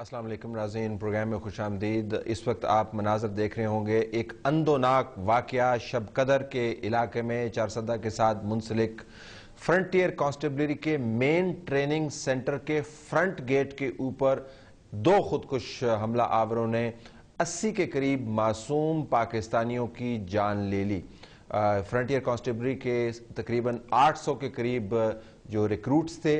अस्सलाम वालेकुम नाज़रीन, प्रोग्राम में खुश आमदीद। इस वक्त आप मनाज़र देख रहे होंगे एक अंदोनाक वाक़या शब कदर के इलाके में चारसदा के साथ मुंसलिक फ्रंटियर कांस्टेबलरी के मेन ट्रेनिंग सेंटर के फ्रंट गेट के ऊपर दो खुदकुश हमला आवरों ने 80 के करीब मासूम पाकिस्तानियों की जान ले ली। फ्रंटियर कांस्टेबलरी के तकरीबन 800 के करीब जो रिक्रूट्स थे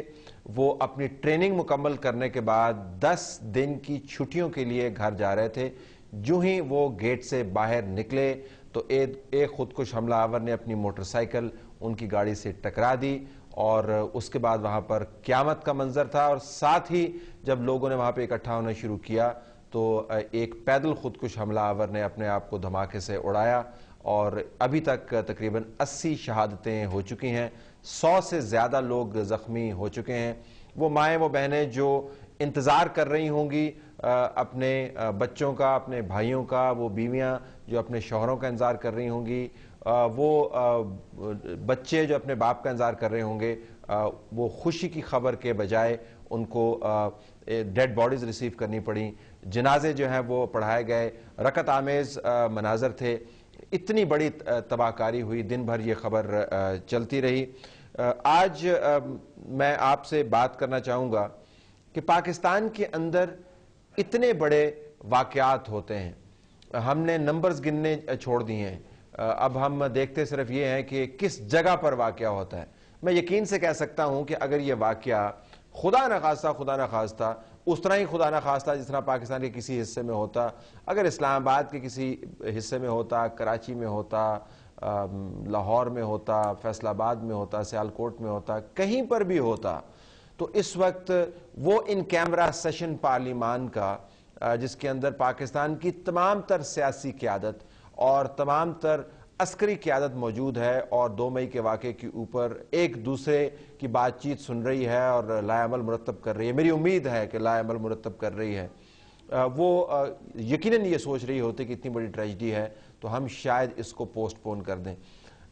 वो अपनी ट्रेनिंग मुकम्मल करने के बाद 10 दिन की छुट्टियों के लिए घर जा रहे थे। जो ही वो गेट से बाहर निकले तो एक खुदकुश हमलावर ने अपनी मोटरसाइकिल उनकी गाड़ी से टकरा दी और उसके बाद वहां पर क़यामत का मंजर था। और साथ ही जब लोगों ने वहां पे इकट्ठा होना शुरू किया तो एक पैदल खुदकुश हमलावर ने अपने आप को धमाके से उड़ाया और अभी तक तकरीबन 80 शहादतें हो चुकी हैं, 100 से ज़्यादा लोग ज़ख्मी हो चुके हैं। वो माएँ वो बहनें जो इंतज़ार कर रही होंगी अपने बच्चों का, अपने भाइयों का, वो बीवियाँ जो अपने शौहरों का इंतज़ार कर रही होंगी, वो बच्चे जो अपने बाप का इंतज़ार कर रहे होंगे, वो खुशी की खबर के बजाय उनको डेड बॉडीज़ रिसीव करनी पड़ी। जनाजे जो हैं वो पढ़ाए गए। रकत आमेज़ मनाजर थे। इतनी बड़ी तबाहकारी हुई, दिन भर ये खबर चलती रही। आज मैं आपसे बात करना चाहूँगा कि पाकिस्तान के अंदर इतने बड़े वाक़यात होते हैं, हमने नंबर्स गिनने छोड़ दिए हैं। अब हम देखते सिर्फ ये हैं कि किस जगह पर वाक़या होता है। मैं यकीन से कह सकता हूँ कि अगर ये वाक़या खुदा न खास्ता उस तरह ही खुदा न खास्ता जिस तरह पाकिस्तान के किसी हिस्से में होता, अगर इस्लामाबाद के किसी हिस्से में होता, कराची में होता, लाहौर में होता, फैसलाबाद में होता, सियालकोट में होता, कहीं पर भी होता, तो इस वक्त वो इन कैमरा सेशन पार्लिमान का जिसके अंदर पाकिस्तान की तमाम तर सियासी क़यादत और तमाम तर अस्करी क़यादत मौजूद है और 2 मई के वाक़े के ऊपर एक दूसरे की बातचीत सुन रही है और लाएअमल मुरतब कर रही है। मेरी उम्मीद है कि लाएअमल मुरतब कर रही है। वो यकीनन ये सोच रही होती कि इतनी बड़ी ट्रेजेडी है तो हम शायद इसको पोस्टपोन कर दें,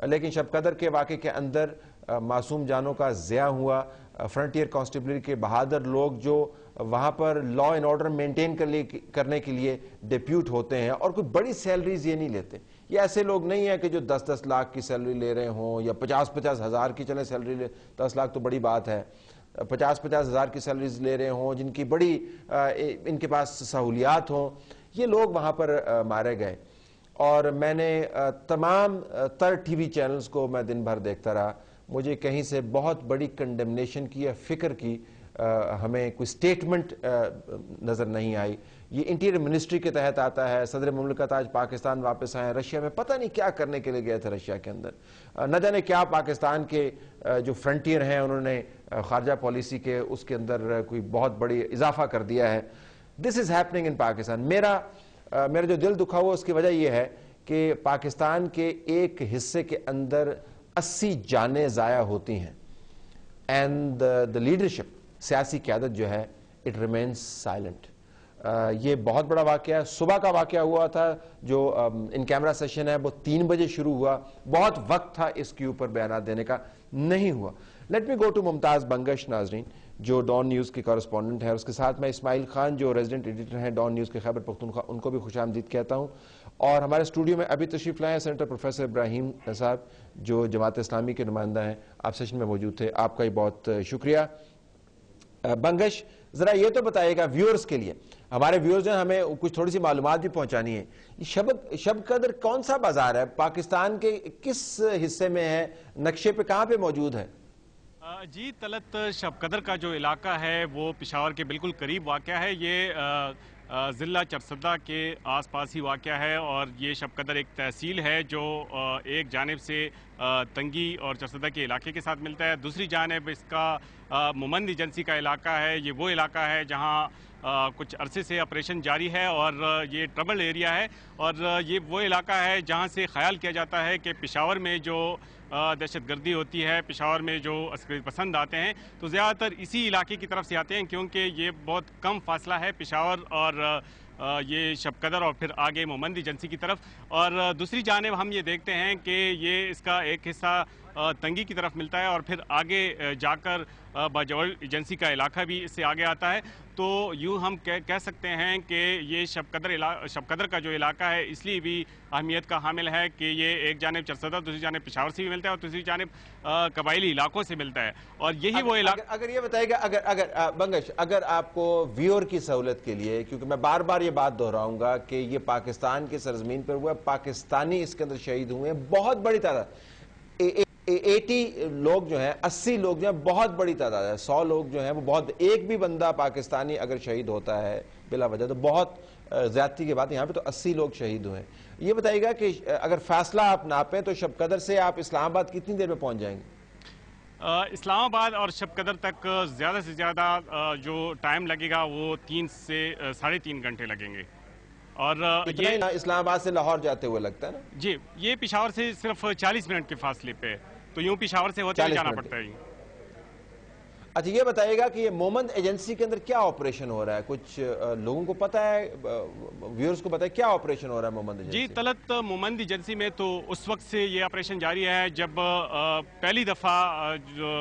लेकिन शब कदर के वाक़े के अंदर मासूम जानों का ज़िया हुआ। फ्रंटियर कांस्टेबलरी के बहादुर लोग जो वहाँ पर लॉ एंड ऑर्डर मेंटेन करने के लिए डिप्यूट होते हैं और कोई बड़ी सैलरीज ये नहीं लेते। ये ऐसे लोग नहीं है कि जो 10-10 लाख की सैलरी ले रहे हों या 50-50 हज़ार की, चले सैलरी ले, 10 लाख तो बड़ी बात है, 50-50 हज़ार की सैलरीज ले रहे हों, जिनकी बड़ी इनके पास सहूलियात हों, ये लोग वहाँ पर मारे गए। और मैंने तमाम तर टीवी चैनल्स को मैं दिन भर देखता रहा। मुझे कहीं से बहुत बड़ी कंडेमनेशन की या फिक्र की हमें कोई स्टेटमेंट नज़र नहीं आई। ये इंटीरियर मिनिस्ट्री के तहत आता है। सदर मुमलिकत आज पाकिस्तान वापस आए, रशिया में पता नहीं क्या करने के लिए गए थे। रशिया के अंदर न जाने क्या पाकिस्तान के जो फ्रंटियर हैं उन्होंने खारजा पॉलिसी के उसके अंदर कोई बहुत बड़ी इजाफा कर दिया है। This is happening in Pakistan. मेरा जो दिल दुखा हुआ उसकी वजह यह है कि पाकिस्तान के एक हिस्से के अंदर 80 जानें ज़ाया होती हैं एंड द लीडरशिप, सियासी क़यादत जो है, इट रिमेन्स साइलेंट। ये बहुत बड़ा वाक़या है। सुबह का वाक़या हुआ था जो इन कैमरा सेशन है वो 3 बजे शुरू हुआ। बहुत वक्त था इसके ऊपर बयान देने का, नहीं हुआ। Let me go to Mumtaz Bangash Nazreen जो डॉन न्यूज़ के कॉरेस्पॉन्डेंट है। उसके साथ मैं इस्माइल खान जो रेजिडेंट एडिटर हैं डॉन न्यूज़ के खैबर पख्तूनख्वा, उनको भी खुश आमदीद कहता हूँ। और हमारे स्टूडियो में अभी तशरीफ़ लाए हैं सेनेटर प्रोफेसर इब्राहिम साहब जो जमात इस्लामी के नुमाइंदा हैं। आप सेशन में मौजूद थे, आपका ही बहुत शुक्रिया। बंगश, ज़रा ये तो बताइएगा व्यूअर्स के लिए, हमारे व्यूअर्स हैं, हमें कुछ थोड़ी सी मालूमात भी पहुंचानी है। शब कदर कौन सा बाजार है, पाकिस्तान के किस हिस्से में है, नक्शे पे कहाँ पे मौजूद है? जी तलत, शब कदर का जो इलाका है वो पेशावर के बिल्कुल करीब वाक़या है। ये ज़िला चारसदा के आसपास ही वाक़या है और ये शब कदर एक तहसील है जो एक जानिब से तंगी और चारसदा के इलाके के साथ मिलता है, दूसरी जानिब इसका मोमंद एजेंसी का इलाका है। ये वो इलाका है जहाँ कुछ अरसे से ऑपरेशन जारी है और ये ट्रबल एरिया है और ये वो इलाका है जहाँ से ख्याल किया जाता है कि पेशावर में जो दहशतगर्दी होती है, पेशावर में जो अस्करी पसंद आते हैं तो ज़्यादातर इसी इलाके की तरफ से आते हैं क्योंकि ये बहुत कम फासला है पेशावर और ये शब कदर और फिर आगे मोमंद एजेंसी की तरफ। और दूसरी जानिब हम ये देखते हैं कि ये इसका एक हिस्सा तंगी की तरफ मिलता है और फिर आगे जाकर बाजौल एजेंसी का इलाका भी इससे आगे आता है। तो यूँ हम कह सकते हैं कि ये शबकदर का जो इलाका है इसलिए भी अहमियत का हामिल है कि ये एक जानिब चरसदा, दूसरी जानिब पेशावर से भी मिलता है और दूसरी जानिब कबायली इलाकों से मिलता है। और यही वो इलाका। अगर ये बताइएगा, अगर बंगश, अगर आपको व्यूअर की सहूलत के लिए, क्योंकि मैं बार बार ये बात दोहराऊंगा कि ये पाकिस्तान की सरजमीन पर हुआ, पाकिस्तानी इसके अंदर शहीद हुए हैं, बहुत बड़ी तादाद, 80 लोग जो हैं, 80 लोग जो हैं, बहुत बड़ी तादाद है। 100 लोग जो हैं वो बहुत, एक भी बंदा पाकिस्तानी अगर शहीद होता है बिला वजह तो बहुत ज्यादती की बात। यहाँ पे तो 80 लोग शहीद हुए हैं। ये बताइएगा कि अगर फैसला आप नापें तो शबकदर से आप इस्लामाबाद कितनी देर में पहुंच जाएंगे? इस्लामाबाद और शबकदर तक ज़्यादा से ज़्यादा जो टाइम लगेगा वो 3 से 3.5 घंटे लगेंगे। और ये इस्लामाबाद से लाहौर जाते हुए लगता है ना? जी, ये पेशावर से सिर्फ 40 मिनट के फासले पे, तो यूँ पेशावर से होते हुए जाना पड़ता है। अच्छा, ये बताइएगा कि ये मोमंद एजेंसी के अंदर क्या ऑपरेशन हो रहा है? कुछ लोगों को पता है, व्यूअर्स को पता है क्या ऑपरेशन हो रहा है मोमंद एजेंसी? जी, तलत मोमंद एजेंसी में तो उस वक्त से ये ऑपरेशन जारी है जब पहली दफ़ा जो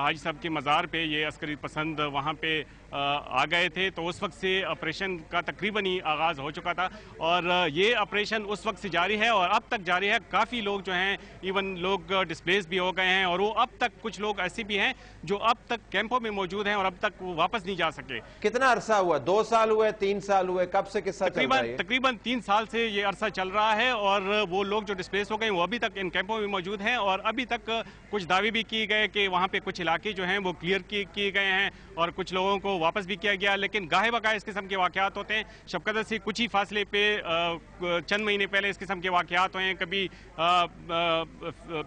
हाजी साहब के मज़ार पे ये अस्करी पसंद वहाँ पे आ गए थे, तो उस वक्त से ऑपरेशन का तकरीबन ही आगाज़ हो चुका था और ये ऑपरेशन उस वक्त से जारी है और अब तक जारी है। काफ़ी लोग जो हैं, इवन लोग डिस्प्लेस भी हो गए हैं और वो अब तक, कुछ लोग ऐसे भी हैं जो अब तक कैंपों में मौजूद हैं और अब तक वो वापस नहीं जा सके। कितना अरसा हुआ? 2 साल हुए, 3 साल हुए? कब से किस्सा चल रहा है? तकरीबन 3 साल से ये अरसा चल रहा है और वो लोग जो डिस्प्लेस हो गए वो अभी तक इन कैंपों में मौजूद हैं और अभी तक कुछ दावे भी किए गए कि वहाँ पे कुछ इलाके जो हैं वो क्लियर किए गए हैं और कुछ लोगों को वापस भी किया गया। लेकिन गाहे बगाहे इस किस्म के वाक़यात होते हैं। शबकदर से कुछ ही फासले पे चंद महीने पहले इस किस्म के वाक़यात हुए हैं। कभी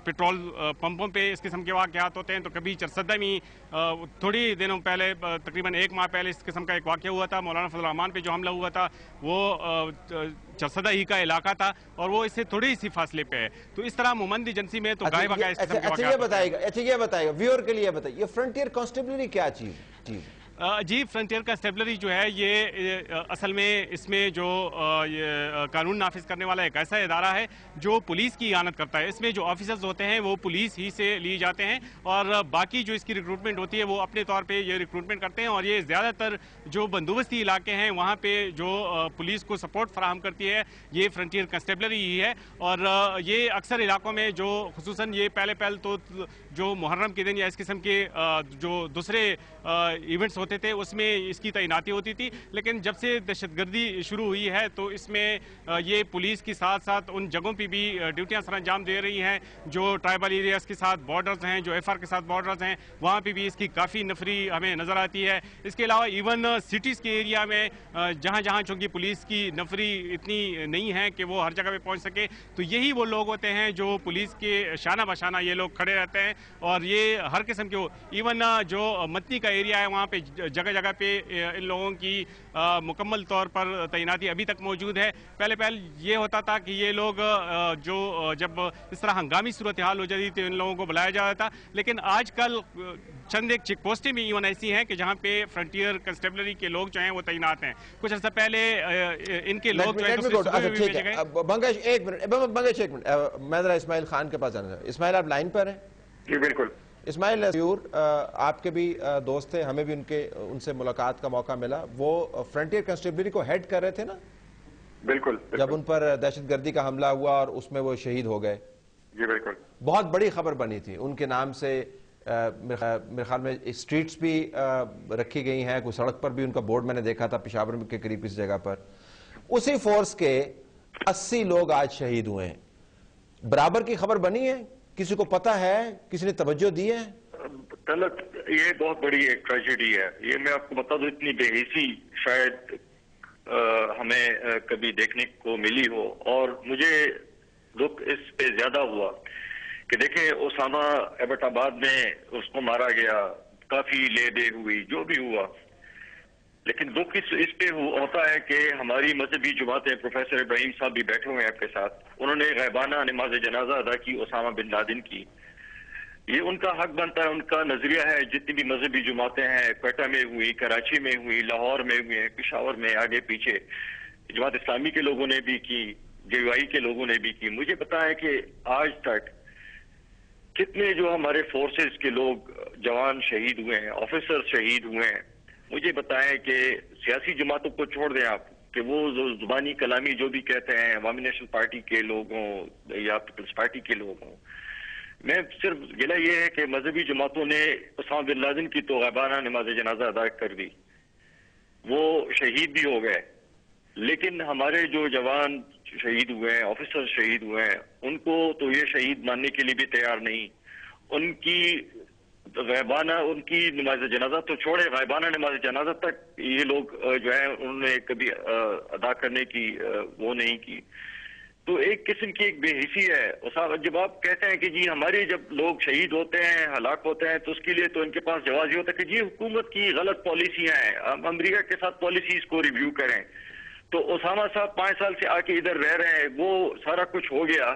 पेट्रोल पंपों पे इस किस्म के वाक़यात होते हैं, तो कभी चरसदा में थोड़ी दिनों पहले, तकरीबन 1 माह पहले इस किस्म का एक वाक़या हुआ था। मौलाना फजल रहमान पे जो हमला हुआ था वो चरसदा ही का इलाका था और वो इससे थोड़ी सी फासले पे है। तो इस तरह मोमंद एजेंसी में तो गाहे बगाहे इस किस्म के वाक़यात। ये बताइएगा व्यूअर के लिए बताइए, फ्रंटियर कांस्टेबलरी क्या चीज? जी, फ्रंटियर कांस्टेबलरी जो है ये असल में इसमें जो कानून नाफिज करने वाला एक ऐसा इदारा है जो पुलिस की इयानत करता है। इसमें जो ऑफिसर्स होते हैं वो पुलिस ही से लिए जाते हैं और बाकी जो इसकी रिक्रूटमेंट होती है वो अपने तौर पे ये रिक्रूटमेंट करते हैं और ये ज़्यादातर जो बंदोबस्ती इलाके हैं वहाँ पे जो पुलिस को सपोर्ट फराहम करती है ये फ्रंटियर कांस्टेबलरी ही है। और ये अक्सर इलाकों में जो खुसूसन ये पहले तो जो मुहर्रम के दिन या इस किस्म के जो दूसरे इवेंट्स होते थे उसमें इसकी तैनाती होती थी, लेकिन जब से दहशतगर्दी शुरू हुई है तो इसमें ये पुलिस के साथ साथ उन जगहों पे भी ड्यूटियां सर अंजाम दे रही हैं जो ट्राइबल एरियाज के साथ बॉर्डर्स हैं, जो एफआर के साथ बॉर्डर्स हैं, वहाँ पे भी इसकी काफ़ी नफरी हमें नज़र आती है। इसके अलावा इवन सिटीज़ के एरिया में जहाँ जहाँ चूँकि पुलिस की नफरी इतनी नहीं है कि वो हर जगह पर पहुँच सके, तो यही वो लोग होते हैं जो पुलिस के शाना बशाना ये लोग खड़े रहते हैं और ये हर किस्म के, इवन जो मतनी का एरिया है वहाँ पे जगह जगह पे इन लोगों की मुकम्मल तौर पर तैनाती अभी तक मौजूद है। पहले ये होता था कि ये लोग जो जब इस तरह हंगामी सूरत हाल हो जाती तो इन लोगों को बुलाया जाता था, लेकिन आजकल चंद एक चेक पोस्टें भी इवन ऐसी हैं कि जहाँ पे फ्रंटियर कंस्टेबलरी के लोग जो हैं वो तैनात हैं। कुछ अर्सा पहले इनके लोग जो हैं बंगश एक मिनट मैं जरा इस्माइल खान के पास जाना। इस्माइल, आप लाइन पर हैं? जी बिल्कुल। इस्माइल, आपके भी दोस्त थे, हमें भी उनसे मुलाकात का मौका मिला। वो फ्रंटियर कंस्टेबलरी को हेड कर रहे थे ना? बिल्कुल। जब उन पर दहशतगर्दी का हमला हुआ और उसमें वो शहीद हो गए। जी बिल्कुल। बहुत बड़ी खबर बनी थी उनके नाम से। मेरे ख्याल में स्ट्रीट्स भी रखी गई हैं, कोई सड़क पर भी उनका बोर्ड मैंने देखा था पेशावर के करीब इस जगह पर। उसी फोर्स के 80 लोग आज शहीद हुए हैं। बराबर की खबर बनी है? किसी को पता है? किसी ने तवज्जो दी है? तलत, ये बहुत बड़ी एक ट्रेजेडी है। ये मैं आपको बता दूं, इतनी बेहिसी शायद हमें कभी देखने को मिली हो। और मुझे दुख इस पे ज्यादा हुआ कि देखें, ओसामा एबटाबाद में उसको मारा गया, काफी ले दे हुई, जो भी हुआ, लेकिन दुख इस पे होता है कि हमारी मजहबी जमातें, प्रोफेसर इब्राहिम साहब भी बैठे हुए हैं आपके साथ, उन्होंने गैबाना नमाज जनाजा अदा की ओसामा बिन लादेन की। ये उनका हक बनता है, उनका नजरिया है। जितनी भी मजहबी जमातें हैं, क्वेटा में हुई, कराची में हुई, लाहौर में हुई, पेशावर में, आगे पीछे जमात इस्लामी के लोगों ने भी की, जेवाई के लोगों ने भी की। मुझे पता है कि आज तक کتنے جو ہمارے فورسز کے لوگ جوان شہید ہوئے ہیں، آفیسر شہید ہوئے ہیں. مجھے بتائیں کہ سیاسی جماعتوں کو چھوڑ دیں آپ کہ وہ زبانی کلامی جو بھی کہتے ہیں عوامی نیشنل پارٹی کے لوگ ہوں یا پیپلز پارٹی کے لوگ ہوں، میں صرف گلہ یہ ہے کہ مذہبی جماعتوں نے اسامہ بن لادن کی تو غائبانہ نماز جنازہ ادا کر دی، وہ شہید بھی ہو گئے، لیکن ہمارے جو جوان شہید ہوئے ہیں، آفیسر شہید ہوئے ہیں، ان کو تو یہ شہید ماننے کے لیے بھی تیار نہیں. ان کی غائبانہ ان کی نماز جنازہ تو چھوڑے، غائبانہ نماز جنازہ تک یہ لوگ جو ہے انہوں نے کبھی ادا کرنے کی وہ نہیں کی. تو ایک قسم کی ایک بے حسی ہے. جب آپ کہتے ہیں کہ جی ہمارے جب لوگ شہید ہوتے ہیں، ہلاک ہوتے ہیں، تو اس کے لیے تو ان کے پاس جواز یہ ہوتا ہے کہ جی حکومت کی غلط پالیسیاں ہیں، ہم امریکہ کے ساتھ پالیسیز کو ریویو کریں. تو اسامہ صاحب 5 سال سے آ کے ادھر رہ رہے ہیں، وہ سارا کچھ ہو گیا.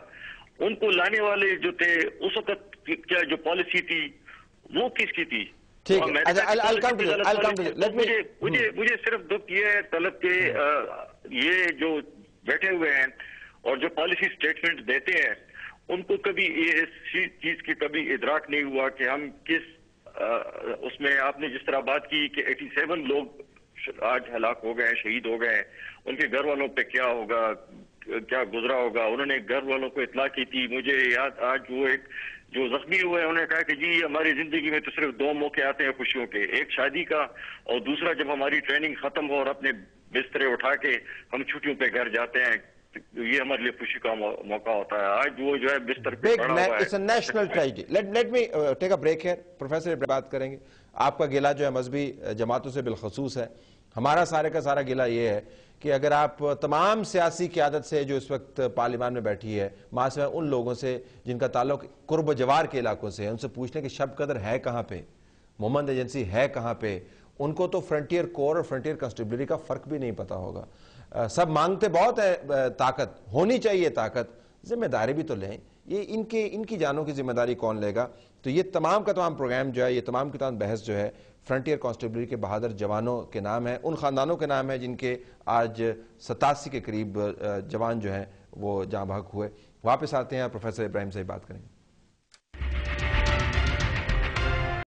ان کو لانے والے جو تھے اس وقت کیا جو پالیسی تھی وہ کس کی تھی؟ مجھے صرف دکھ یہ ہے طلب کے یہ جو بیٹھے ہوئے ہیں اور جو پالیسی سٹیٹمنٹ دیتے ہیں ان کو کبھی اس چیز کی کبھی ادراک نہیں ہوا کہ ہم کس اس میں آپ نے جس طرح بات کی کہ 87 لوگ آج ہلاک ہو گئے ہیں، شہید ہو گئے ہیں، ان کے گھر والوں پہ کیا ہوگا، کیا گزرا ہوگا. انہوں نے گھر والوں کو اطلاع کی تھی. مجھے یاد آج وہ ایک جو زخمی ہوئے انہوں نے کہا کہ جی ہماری زندگی میں تو صرف 2 موقع آتے ہیں خوشیوں کے، ایک شادی کا اور دوسرا جب ہماری ٹریننگ ختم ہو اور اپنے بسترے اٹھا کے ہم چھٹیوں پہ گھر جاتے ہیں، یہ ہمارے لیے خوشی کا موقع ہوتا ہے. آج وہ جو ہے بستر پہ پڑا ہوا ہے. It's a national tragedy. Let me take a break here. Professor بات کریں گے. آپ کا گلہ جو ہے مذہبی جماعتوں سے بالخصوص ہے. ہمارا سارے کا سارا گلہ یہ ہے کہ اگر آپ تمام سیاسی قیادت سے جو اس وقت پارلیمان میں بیٹھی ہے، ماسوائے ان لوگوں سے جن کا تعلق قرب و جوار کے علاقوں سے ہے، ان سے پوچھ لیں کہ شب قدر ہے کہاں پہ، مومند ایجنسی ہے کہاں پہ. ان کو تو فرنٹیئر کور اور فرنٹیئر کانسٹیبلری کا فرق بھی نہیں پتا ہوگا. سب مانگتے بہت ہے طاقت، ہونی چاہیے طاقت، ذمہ داری بھی تو لیں. یہ ان کی جانوں کی ذمہ داری کون لے گا؟ تو یہ تمام کا تمام پروگرام جو ہے، یہ تمام کی تمام بحث جو ہے فرنٹیئر کانسٹیبلری کے بہادر جوانوں کے نام ہے، ان خاندانوں کے نام ہے جن کے آج 87 کے قریب جوان جو ہیں وہ جاں بحق ہوئے. واپس آتے ہیں، پروفیسر ابراہیم سے بات کریں گے.